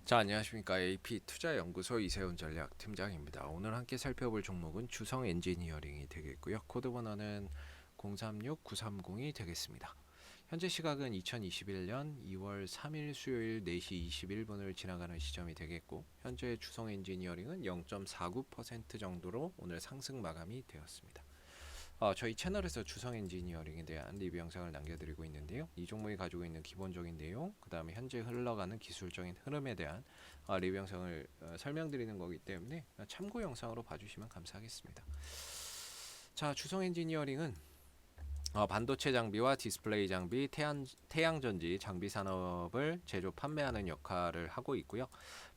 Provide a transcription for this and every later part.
자, 안녕하십니까. AP투자연구소 이세훈 전략팀장입니다. 오늘 함께 살펴볼 종목은 주성 엔지니어링이 되겠고요. 코드 번호는 036930이 되겠습니다. 현재 시각은 2021년 2월 3일 수요일 4시 21분을 지나가는 시점이 되겠고, 현재 주성 엔지니어링은 0.49% 정도로 오늘 상승 마감이 되었습니다. 저희 채널에서 주성 엔지니어링에 대한 리뷰 영상을 남겨드리고 있는데요. 이 종목이 가지고 있는 기본적인 내용, 그 다음에 현재 흘러가는 기술적인 흐름에 대한 리뷰 영상을 설명드리는 거기 때문에 참고 영상으로 봐주시면 감사하겠습니다. 자, 주성 엔지니어링은 반도체 장비와 디스플레이 장비, 태양전지 장비 산업을 제조 판매하는 역할을 하고 있고요.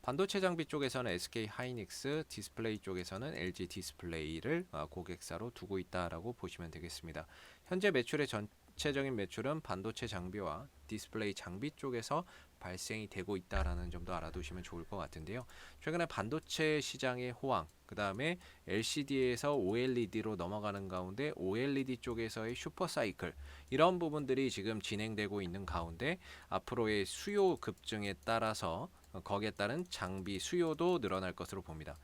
반도체 장비 쪽에서는 SK 하이닉스, 디스플레이 쪽에서는 LG 디스플레이를 고객사로 두고 있다라고 보시면 되겠습니다. 현재 매출의 전체적인 매출은 반도체 장비와 디스플레이 장비 쪽에서 발생이 되고 있다라는 점도 알아두시면 좋을 것 같은데요. 최근에 반도체 시장의 호황, 그 다음에 LCD에서 OLED로 넘어가는 가운데 OLED 쪽에서의 슈퍼사이클, 이런 부분들이 지금 진행되고 있는 가운데 앞으로의 수요 급증에 따라서 거기에 따른 장비 수요도 늘어날 것으로 봅니다.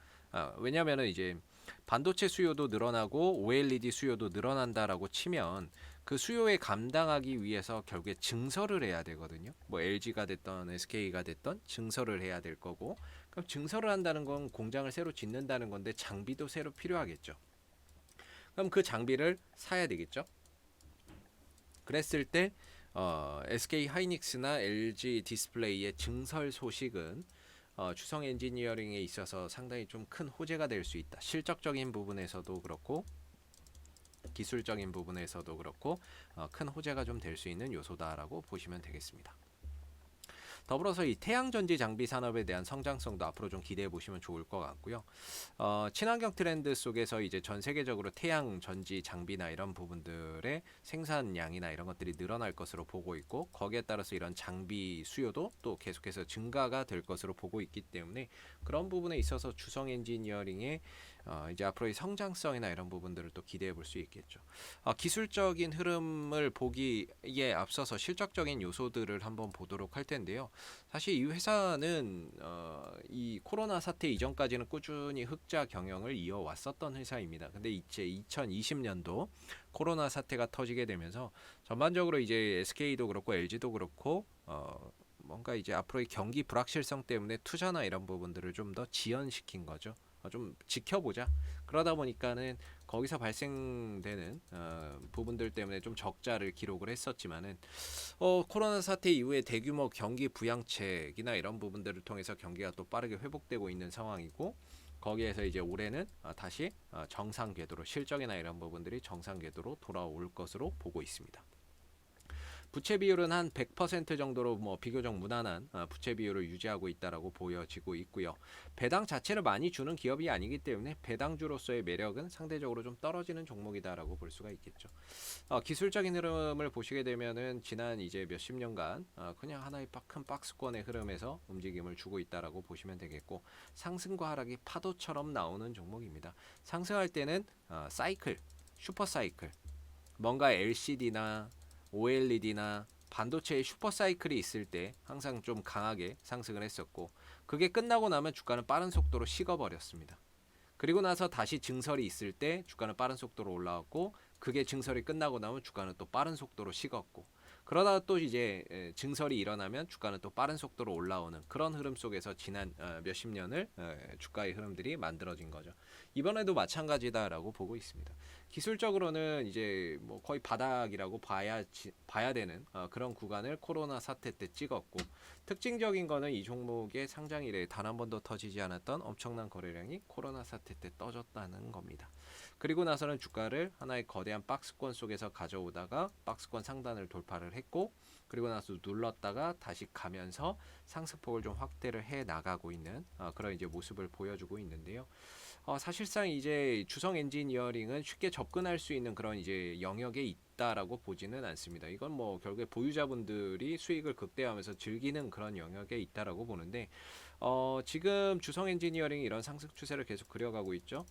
왜냐하면 이제 반도체 수요도 늘어나고 OLED 수요도 늘어난다라고 치면 그 수요에 감당하기 위해서 결국에 증설을 해야 되거든요. 뭐 LG가 됐던 SK가 됐던 증설을 해야 될 거고, 그럼 증설을 한다는 건 공장을 새로 짓는다는 건데 장비도 새로 필요하겠죠. 그럼 그 장비를 사야 되겠죠. 그랬을 때 SK 하이닉스나 LG 디스플레이의 증설 소식은 주성 엔지니어링에 있어서 상당히 좀 큰 호재가 될 수 있다. 실적적인 부분에서도 그렇고 기술적인 부분에서도 그렇고 큰 호재가 좀 될 수 있는 요소다라고 보시면 되겠습니다. 더불어서 이 태양전지 장비 산업에 대한 성장성도 앞으로 좀 기대해 보시면 좋을 것 같고요. 친환경 트렌드 속에서 이제 전 세계적으로 태양전지 장비나 이런 부분들의 생산량이나 이런 것들이 늘어날 것으로 보고 있고, 거기에 따라서 이런 장비 수요도 또 계속해서 증가가 될 것으로 보고 있기 때문에 그런 부분에 있어서 주성 엔지니어링의 이제 앞으로의 성장성이나 이런 부분들을 또 기대해 볼 수 있겠죠. 기술적인 흐름을 보기에 앞서서 실적적인 요소들을 한번 보도록 할 텐데요. 사실 이 회사는 이 코로나 사태 이전까지는 꾸준히 흑자 경영을 이어왔었던 회사입니다. 근데 이제 2020년도 코로나 사태가 터지게 되면서 전반적으로 이제 SK도 그렇고 LG도 그렇고 뭔가 이제 앞으로의 경기 불확실성 때문에 투자나 이런 부분들을 좀 더 지연시킨 거죠. 좀 지켜보자. 그러다 보니까는 거기서 발생되는 부분들 때문에 좀 적자를 기록을 했었지만은 코로나 사태 이후에 대규모 경기 부양책이나 이런 부분들을 통해서 경기가 또 빠르게 회복되고 있는 상황이고, 거기에서 이제 올해는 다시 정상 궤도로, 실적이나 이런 부분들이 정상 궤도로 돌아올 것으로 보고 있습니다. 부채 비율은 한 100% 정도로 뭐 비교적 무난한 부채 비율을 유지하고 있다라고 보여지고 있고요. 배당 자체를 많이 주는 기업이 아니기 때문에 배당주로서의 매력은 상대적으로 좀 떨어지는 종목이다라고 볼 수가 있겠죠. 기술적인 흐름을 보시게 되면은 지난 이제 몇십 년간 그냥 하나의 큰 박스권의 흐름에서 움직임을 주고 있다라고 보시면 되겠고, 상승과 하락이 파도처럼 나오는 종목입니다. 상승할 때는 사이클, 슈퍼 사이클, 뭔가 LCD나 OLED나 반도체의 슈퍼 사이클이 있을 때 항상 좀 강하게 상승을 했었고, 그게 끝나고 나면 주가는 빠른 속도로 식어버렸습니다. 그리고 나서 다시 증설이 있을 때 주가는 빠른 속도로 올라왔고, 그게 증설이 끝나고 나면 주가는 또 빠른 속도로 식었고, 그러다가 또 이제 증설이 일어나면 주가는 또 빠른 속도로 올라오는 그런 흐름 속에서 지난 몇십 년을 주가의 흐름들이 만들어진 거죠. 이번에도 마찬가지다라고 보고 있습니다. 기술적으로는 이제 뭐 거의 바닥이라고 봐야 되는 그런 구간을 코로나 사태 때 찍었고, 특징적인 거는 이 종목의 상장 이래 단 한 번도 터지지 않았던 엄청난 거래량이 코로나 사태 때 떠졌다는 겁니다. 그리고 나서는 주가를 하나의 거대한 박스권 속에서 가져오다가 박스권 상단을 돌파를 했고, 그리고 나서 눌렀다가 다시 가면서 상승폭을 좀 확대를 해 나가고 있는 그런 이제 모습을 보여주고 있는데요. 사실상 이제 주성 엔지니어링은 쉽게 접근할 수 있는 그런 이제 영역에 있다라고 보지는 않습니다. 이건 뭐 결국에 보유자분들이 수익을 극대화하면서 즐기는 그런 영역에 있다라고 보는데, 지금 주성 엔지니어링이 이런 상승 추세를 계속 그려가고 있죠.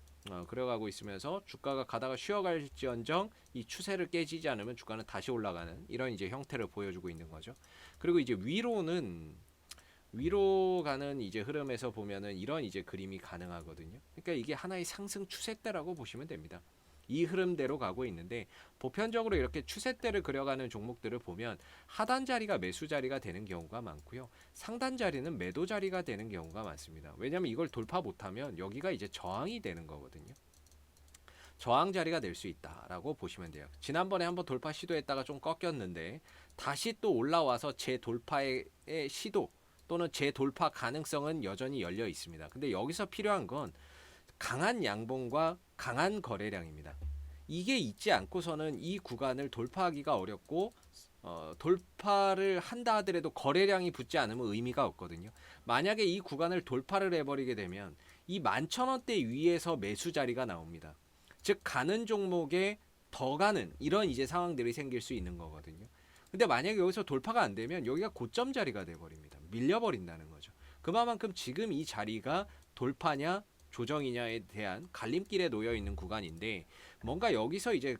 그려가고 있으면서 주가가 가다가 쉬어갈지언정 이 추세를 깨지지 않으면 주가는 다시 올라가는 이런 이제 형태를 보여주고 있는 거죠. 그리고 이제 위로는 위로 가는 이제 흐름에서 보면은 이런 이제 그림이 가능하거든요. 그러니까 이게 하나의 상승 추세대라고 보시면 됩니다. 이 흐름대로 가고 있는데 보편적으로 이렇게 추세대를 그려가는 종목들을 보면 하단 자리가 매수 자리가 되는 경우가 많고요. 상단 자리는 매도 자리가 되는 경우가 많습니다. 왜냐하면 이걸 돌파 못하면 여기가 이제 저항이 되는 거거든요. 저항 자리가 될 수 있다라고 보시면 돼요. 지난번에 한번 돌파 시도했다가 좀 꺾였는데 다시 또 올라와서 재돌파의 시도 또는 재돌파 가능성은 여전히 열려 있습니다. 근데 여기서 필요한 건 강한 양봉과 강한 거래량입니다. 이게 있지 않고서는 이 구간을 돌파하기가 어렵고 돌파를 한다 하더라도 거래량이 붙지 않으면 의미가 없거든요. 만약에 이 구간을 돌파를 해버리게 되면 이 11,000원대 위에서 매수 자리가 나옵니다. 즉 가는 종목에 더 가는 이런 이제 상황들이 생길 수 있는 거거든요. 근데 만약에 여기서 돌파가 안 되면 여기가 고점 자리가 돼 버립니다. 밀려버린다는 거죠. 그만큼 지금 이 자리가 돌파냐 조정이냐에 대한 갈림길에 놓여 있는 구간인데 뭔가 여기서 이제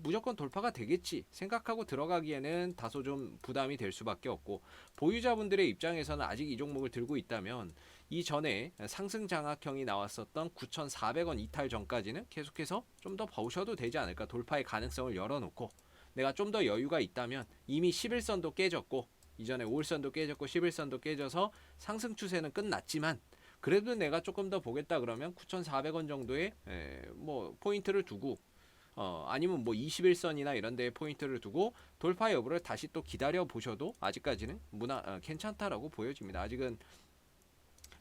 무조건 돌파가 되겠지 생각하고 들어가기에는 다소 좀 부담이 될 수밖에 없고 보유자분들의 입장에서는 아직 이 종목을 들고 있다면 이전에 상승 장악형이 나왔었던 9,400원 이탈 전까지는 계속해서 좀 더 보셔도 되지 않을까. 돌파의 가능성을 열어놓고 내가 좀 더 여유가 있다면 이미 11선도 깨졌고 이전에 5일선도 깨졌고 11선도 깨져서 상승 추세는 끝났지만 그래도 내가 조금 더 보겠다 그러면 9,400원 정도의 뭐 포인트를 두고 아니면 뭐 21선이나 이런 데에 포인트를 두고 돌파 여부를 다시 또 기다려 보셔도 아직까지는 괜찮다라고 보여집니다. 아직은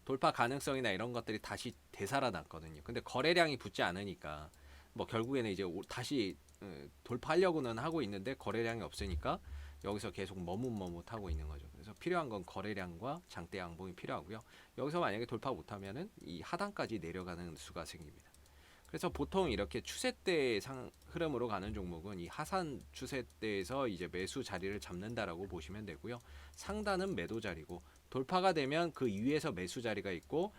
돌파 가능성이나 이런 것들이 다시 되살아났거든요. 근데 거래량이 붙지 않으니까 뭐 결국에는 이제 다시 돌파하려고는 하고 있는데 거래량이 없으니까 여기서 계속 머뭇머뭇하고 있는 거죠. 그래서 필요한 건 거래량과 장대 양봉이 필요하고요. 여기서 만약에 돌파 못하면은 이 하단까지 내려가는 수가 생깁니다. 그래서 보통 이렇게 추세대 흐름으로 가는 종목은 이 하산 추세대에서 이제 매수 자리를 잡는다라고 보시면 되고요. 상단은 매도 자리고 돌파가 되면 그 위에서 매수 자리가 있고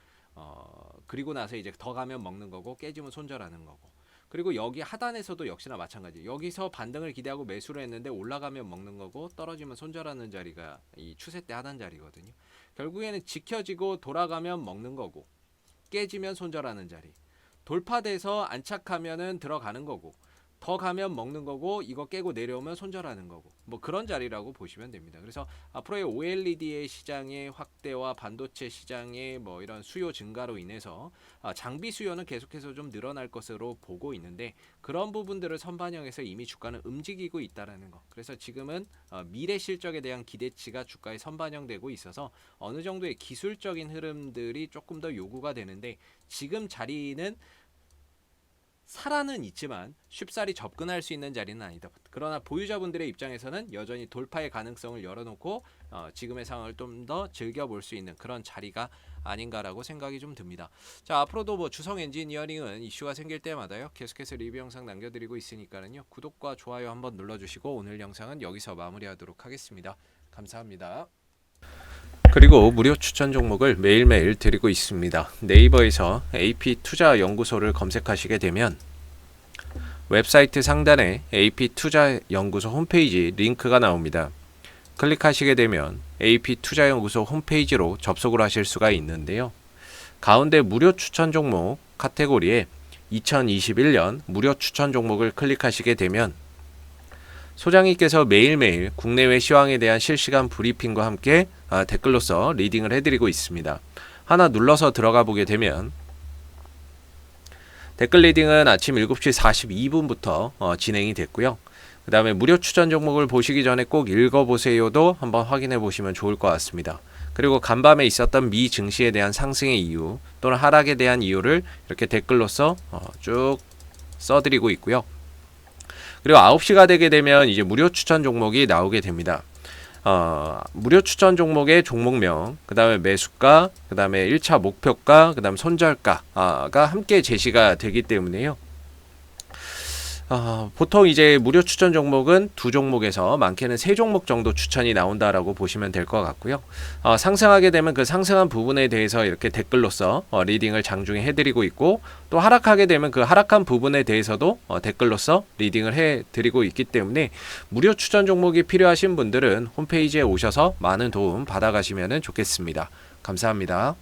그리고 나서 이제 더 가면 먹는 거고 깨지면 손절하는 거고 그리고 여기 하단에서도 역시나 마찬가지. 여기서 반등을 기대하고 매수를 했는데 올라가면 먹는 거고 떨어지면 손절하는 자리가 이 추세대 하단 자리거든요. 결국에는 지켜지고 돌아가면 먹는 거고 깨지면 손절하는 자리. 돌파돼서 안착하면은 들어가는 거고 더 가면 먹는 거고 이거 깨고 내려오면 손절하는 거고 뭐 그런 자리라고 보시면 됩니다. 그래서 앞으로의 OLED의 시장의 확대와 반도체 시장의 뭐 이런 수요 증가로 인해서 장비 수요는 계속해서 좀 늘어날 것으로 보고 있는데 그런 부분들을 선반영해서 이미 주가는 움직이고 있다라는 거. 그래서 지금은 미래 실적에 대한 기대치가 주가에 선반영되고 있어서 어느 정도의 기술적인 흐름들이 조금 더 요구가 되는데 지금 자리는 살아는 있지만 쉽사리 접근할 수 있는 자리는 아니다. 그러나 보유자분들의 입장에서는 여전히 돌파의 가능성을 열어놓고 지금의 상황을 좀 더 즐겨볼 수 있는 그런 자리가 아닌가라고 생각이 좀 듭니다. 자, 앞으로도 뭐 주성 엔지니어링은 이슈가 생길 때마다요 계속해서 리뷰 영상 남겨드리고 있으니까는요 구독과 좋아요 한번 눌러주시고 오늘 영상은 여기서 마무리하도록 하겠습니다. 감사합니다. 그리고 무료 추천 종목을 매일매일 드리고 있습니다. 네이버에서 AP투자연구소를 검색하시게 되면 웹사이트 상단에 AP투자연구소 홈페이지 링크가 나옵니다. 클릭하시게 되면 AP투자연구소 홈페이지로 접속을 하실 수가 있는데요. 가운데 무료 추천 종목 카테고리에 2021년 무료 추천 종목을 클릭하시게 되면 소장님께서 매일매일 국내외 시황에 대한 실시간 브리핑과 함께 댓글로서 리딩을 해드리고 있습니다. 하나 눌러서 들어가 보게 되면 댓글 리딩은 아침 7시 42분부터 진행이 됐고요. 그 다음에 무료 추천 종목을 보시기 전에 꼭 읽어보세요도 한번 확인해 보시면 좋을 것 같습니다. 그리고 간밤에 있었던 미 증시에 대한 상승의 이유 또는 하락에 대한 이유를 이렇게 댓글로서 쭉 써드리고 있고요. 그리고 9시가 되게 되면 이제 무료 추천 종목이 나오게 됩니다. 무료 추천 종목의 종목명, 그 다음에 매수가, 그 다음에 1차 목표가, 그 다음에 손절가가 함께 제시가 되기 때문에요. 보통 이제 무료 추천 종목은 두 종목에서 많게는 세 종목 정도 추천이 나온다라고 보시면 될 것 같고요. 상승하게 되면 그 상승한 부분에 대해서 이렇게 댓글로서 리딩을 장중에 해드리고 있고, 또 하락하게 되면 그 하락한 부분에 대해서도 댓글로서 리딩을 해드리고 있기 때문에 무료 추천 종목이 필요하신 분들은 홈페이지에 오셔서 많은 도움 받아가시면 좋겠습니다. 감사합니다.